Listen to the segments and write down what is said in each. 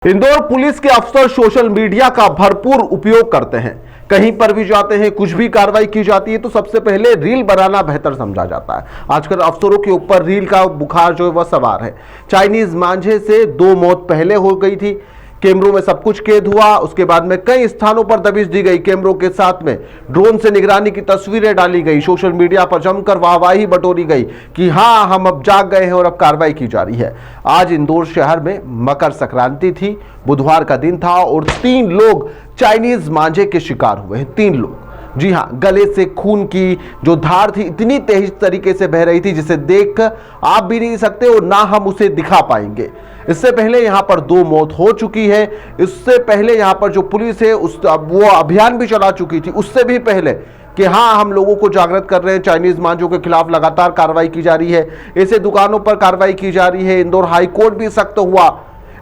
Indore police के अफसर social media का भरपूर उपयोग करते हैं। कहीं पर भी जाते हैं, कुछ भी कार्रवाई की जाती है तो सबसे पहले रील बनाना बेहतर समझा जाता है। आजकल अफसरों के ऊपर रील का बुखार जो है वह सवार है। चाइनीज मांझे से 2 मौत पहले हो गई थी। कैमरों में सब कुछ कैद हुआ। उसके बाद में कई स्थानों पर दबिश दी गई। कैमरों के साथ में ड्रोन से निगरानी की तस्वीरें डाली गई। सोशल मीडिया पर जमकर वाहवाही बटोरी गई कि हाँ, हम अब जाग गए हैं और अब कार्रवाई की जा रही है। आज इंदौर शहर में मकर संक्रांति थी, बुधवार का दिन था और 3 लोग चाइनीज मांझे के शिकार हुए हैं। 3 लोग, जी हाँ, गले से खून की जो धार थी इतनी तेज तरीके से बह रही थी जिसे देख आप भी नहीं सकते और ना हम उसे दिखा पाएंगे। इससे पहले यहां पर 2 मौत हो चुकी है। इससे पहले यहां पर जो पुलिस है वो अभियान भी चला चुकी थी। उससे भी पहले कि हाँ, हम लोगों को जागृत कर रहे हैं। चाइनीज मांझों के खिलाफ लगातार कार्रवाई की जा रही है। ऐसे दुकानों पर कार्रवाई की जा रही है। इंदौर हाई कोर्ट भी सख्त हुआ।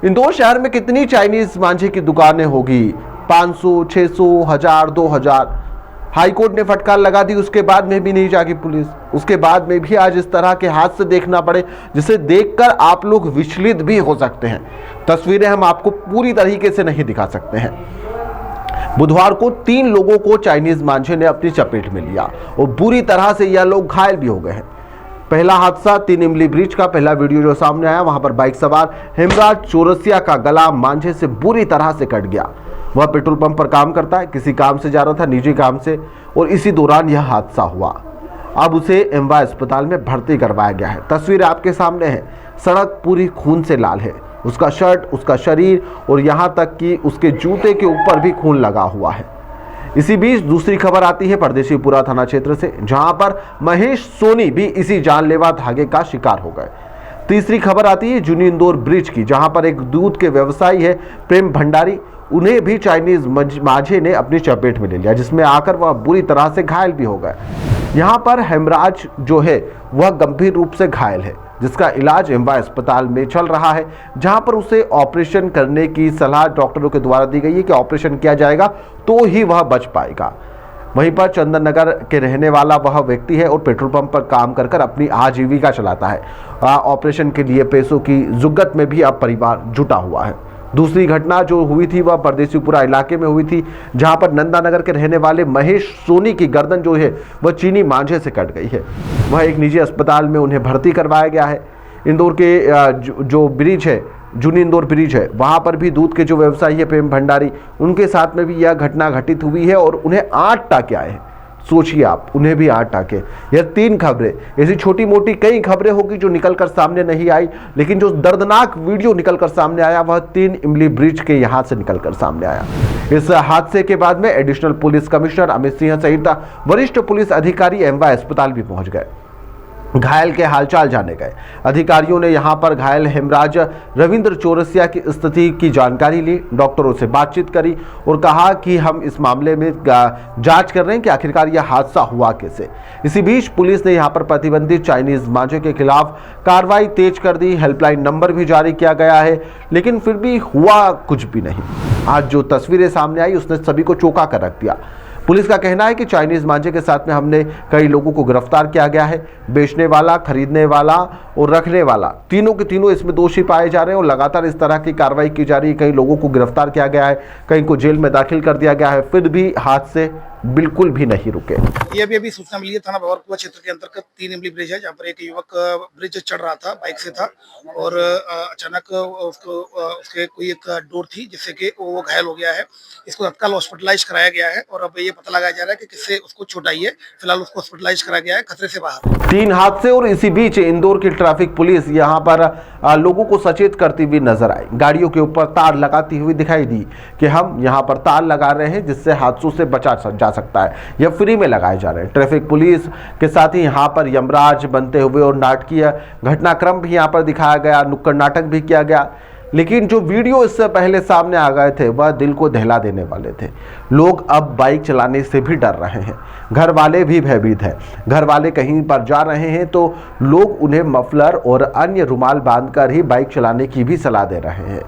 इंदौर शहर में कितनी चाइनीज मांझे की दुकानें होगी? 500, 600, 1000, 2000। हाई कोर्ट ने फटकार लगा दी, उसके बाद में भी नहीं जागी पुलिस। उसके बाद में भी आज इस तरह के हादसे देखना पड़े जिसे देखकर आप लोग विचलित भी हो सकते हैं। तस्वीरें हम आपको पूरी तरीके से नहीं दिखा सकते हैं। बुधवार को 3 लोगों को चाइनीज मांझे ने अपनी चपेट में लिया और बुरी तरह से यह लोग घायल भी हो गए हैं। पहला हादसा 3 इमली ब्रिज का। पहला वीडियो जो सामने आया, वहां पर बाइक सवार हेमराज चौरसिया का गला मांझे से बुरी तरह से कट गया। वह पेट्रोल पंप पर काम करता है, किसी काम से जा रहा था, निजी काम से, और इसी दौरान यह हादसा हुआ। अब उसे एमवाय अस्पताल में भर्ती करवाया गया है। तस्वीर आपके सामने है। सड़क पूरी खून से लाल है। उसका शर्ट, उसका शरीर और यहाँ तक कि उसके जूते के ऊपर भी खून लगा हुआ है। इसी बीच दूसरी खबर आती है परदेशीपुरा थाना क्षेत्र से, जहां पर महेश सोनी भी इसी जानलेवा धागे का शिकार हो गए। तीसरी खबर आती है जूनी इंदौर ब्रिज की, जहां पर एक दूध के व्यवसायी है प्रेम भंडारी, उन्हें भी चाइनीज मांझे ने अपनी चपेट में ले लिया, जिसमें आकर वह बुरी तरह से घायल भी हो गए। यहाँ पर हेमराज जो है वह गंभीर रूप से घायल है, जिसका इलाज एमवाय अस्पताल में चल रहा है, जहां पर उसे ऑपरेशन करने की सलाह डॉक्टरों के द्वारा दी गई है कि ऑपरेशन किया जाएगा तो ही वह बच पाएगा। वहीं पर चंदन नगर के रहने वाला वह व्यक्ति है और पेट्रोल पंप पर काम कर कर अपनी आजीविका चलाता है। ऑपरेशन के लिए पैसों की जुगत में भी अब परिवार जुटा हुआ है। दूसरी घटना जो हुई थी वह परदेशीपुरा इलाके में हुई थी, जहां पर नंदानगर के रहने वाले महेश सोनी की गर्दन जो है वह चीनी मांझे से कट गई है। वह एक निजी अस्पताल में उन्हें भर्ती करवाया गया है। इंदौर के जो ब्रिज है, जूनी इंदौर ब्रिज है, वहां पर भी दूध के जो व्यवसायी है प्रेम भंडारी, उनके साथ में भी यह घटना घटित हुई है और उन्हें 8 टाके आए हैं। सोचिए आप, उन्हें भी 8 टाके। यह 3 खबरें, ऐसी छोटी मोटी कई खबरें होगी जो निकलकर सामने नहीं आई, लेकिन जो दर्दनाक वीडियो निकलकर सामने आया वह 3 इमली ब्रिज के यहां से निकलकर सामने आया। इस हादसे के बाद में additional police commissioner Amit Singh सहित वरिष्ठ पुलिस अधिकारी एमवाय अस्पताल भी पहुंच गए, घायल के हालचाल जाने गए। अधिकारियों ने यहां पर घायल हेमराज रविंद्र चौरसिया की स्थिति की जानकारी ली, डॉक्टरों से बातचीत करी और कहा कि हम इस मामले में जांच कर रहे हैं कि आखिरकार यह हादसा हुआ कैसे। इसी बीच पुलिस ने यहां पर प्रतिबंधित चाइनीज मांझे के खिलाफ कार्रवाई तेज कर दी। हेल्पलाइन नंबर भी जारी किया गया है, लेकिन फिर भी हुआ कुछ भी नहीं। आज जो तस्वीरें सामने आई उसने सभी को चौंका कर रख दिया। पुलिस का कहना है कि चाइनीज मांझे के साथ में हमने कई लोगों को गिरफ्तार किया गया है। बेचने वाला, खरीदने वाला और रखने वाला, तीनों के तीनों इसमें दोषी पाए जा रहे हैं और लगातार इस तरह की कार्रवाई की जा रही है। कई लोगों को गिरफ्तार किया गया है, कई को जेल में दाखिल कर दिया गया है, फिर भी हादसे बिल्कुल भी नहीं रुके। ये अभी सूचना मिली है थाना बवरकुआ क्षेत्र के अंतर्गत 3 इमली ब्रिज है, जहाँ पर एक युवक ब्रिज चढ़ रहा था, बाइक से था और अचानक उसके कोई एक डोर थी जिससे कि वो घायल हो गया है। इसको तत्काल हॉस्पिटलाइज कराया गया है और अब ये पता लगाया जा रहा है कि किससे उसको चोट आई है। फिलहाल उसको हॉस्पिटलाइज कराया गया है, खतरे से बाहर। 3 हादसे और इसी बीच इंदौर की ट्रैफिक पुलिस यहाँ पर लोगों को सचेत करती हुई नजर आई। गाड़ियों के ऊपर तार लगाती हुई दिखाई दी कि हम यहाँ पर तार लगा रहे हैं जिससे हादसों से बचा जा सकता है। यह फ्री में लगाए जा रहे हैं। ट्रैफिक पुलिस के साथ ही यहाँ पर यमराज बनते हुए और नाटकीय घटनाक्रम भी यहाँ पर दिखाया गया, नुक्कड़ नाटक भी किया गया। लेकिन जो वीडियो इससे पहले सामने आ गए थे वह दिल को दहला देने वाले थे। लोग अब बाइक चलाने से भी डर रहे हैं, घर वाले भी भयभीत हैं। घर वाले कहीं पर जा रहे हैं तो लोग उन्हें मफलर और अन्य रुमाल बांधकर ही बाइक चलाने की भी सलाह दे रहे हैं।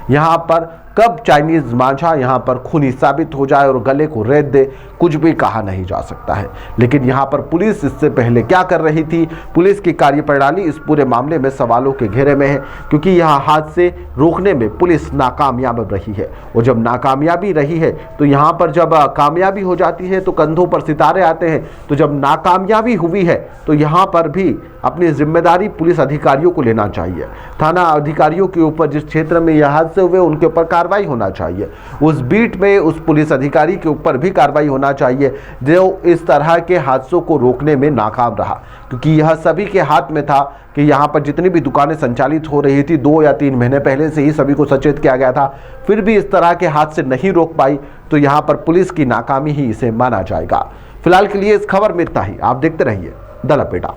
यहाँ पर कब चाइनीज मांझा यहाँ पर खूनी साबित हो जाए और गले को रेत दे, कुछ भी कहा नहीं जा सकता है। लेकिन यहाँ पर पुलिस इससे पहले क्या कर रही थी, पुलिस की कार्यप्रणाली इस पूरे मामले में सवालों के घेरे में है, क्योंकि यह हादसे रोकने में पुलिस नाकामयाब रही है। और जब नाकामयाबी रही है तो यहाँ पर जब कामयाबी हो जाती है तो कंधों पर सितारे आते हैं। तो जब नाकामयाबी हुई है तो यहाँ पर भी अपनी जिम्मेदारी पुलिस अधिकारियों को लेना चाहिए। थाना अधिकारियों के ऊपर, जिस क्षेत्र में यह हादसे हुए उनके ऊपर कार्रवाई होना चाहिए। उस बीट में उस पुलिस अधिकारी के ऊपर भी कार्रवाई होना चाहिए जो इस तरह के हादसों को रोकने में नाकाम रहा, क्योंकि यह सभी के हाथ में था कि यहाँ पर जितनी भी दुकानें संचालित हो रही थी 2 या 3 महीने पहले से ही सभी को सचेत किया गया था, फिर भी इस तरह के हादसे नहीं रोक पाई, तो यहाँ पर पुलिस की नाकामी ही इसे माना जाएगा। फिलहाल के लिए इस खबर में इतना ही। आप देखते रहिए द लपेटा।